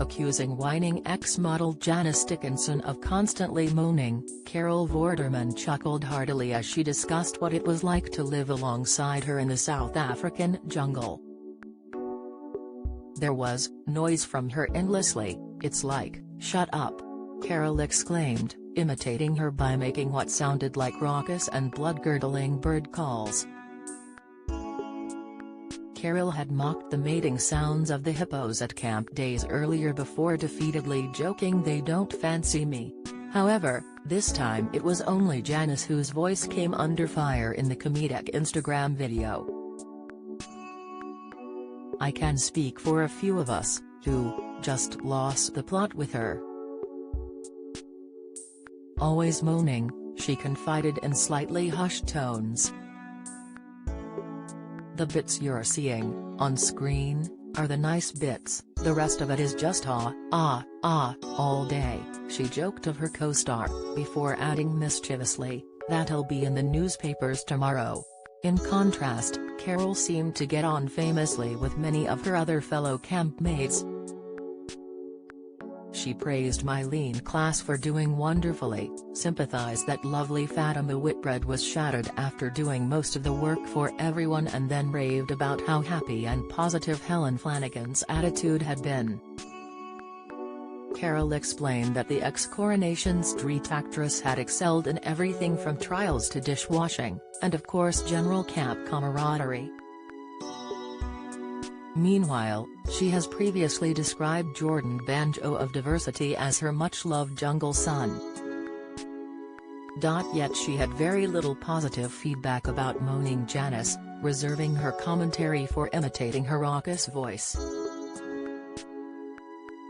accusing whining ex-model Janice Dickinson of constantly moaning. Carol Vorderman chuckled heartily as she discussed what it was like to live alongside her in the South African jungle. "There was noise from her endlessly, it's like, shut up," Carol exclaimed, imitating her by making what sounded like raucous and blood-curdling bird calls. Carol had mocked the mating sounds of the hippos at camp days earlier before defeatedly joking they don't fancy me. However, this time it was only Janice whose voice came under fire in the comedic Instagram video. "I can speak for a few of us, who just lost the plot with her. Always moaning," she confided in slightly hushed tones. "The bits you're seeing on screen are the nice bits, the rest of it is just all day," she joked of her co-star, before adding mischievously, "That'll be in the newspapers tomorrow." In contrast, Carol seemed to get on famously with many of her other fellow campmates. She praised my lean class for doing wonderfully, sympathized that lovely Fatima Whitbread was shattered after doing most of the work for everyone, and then raved about how happy and positive Helen Flanagan's attitude had been. Carol explained that the ex-Coronation Street actress had excelled in everything from trials to dishwashing, and of course general camp camaraderie. Meanwhile, she has previously described Jordan Banjo of Diversity as her much-loved jungle son. Yet she had very little positive feedback about moaning Janice, reserving her commentary for imitating her raucous voice.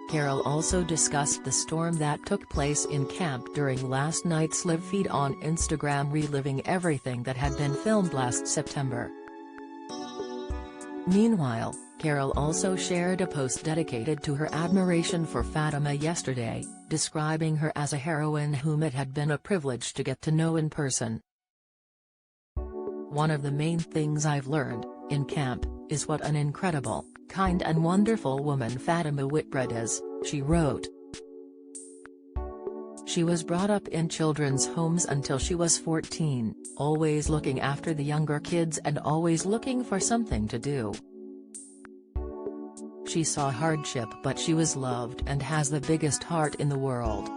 Carol also discussed the storm that took place in camp during last night's live feed on Instagram, reliving everything that had been filmed last September. Meanwhile, Carol also shared a post dedicated to her admiration for Fatima yesterday, describing her as a heroine whom it had been a privilege to get to know in person. "One of the main things I've learned, in camp, is what an incredible, kind and wonderful woman Fatima Whitbread is," she wrote. She was brought up in children's homes until she was 14, always looking after the younger kids and always looking for something to do. "She saw hardship, but she was loved and has the biggest heart in the world."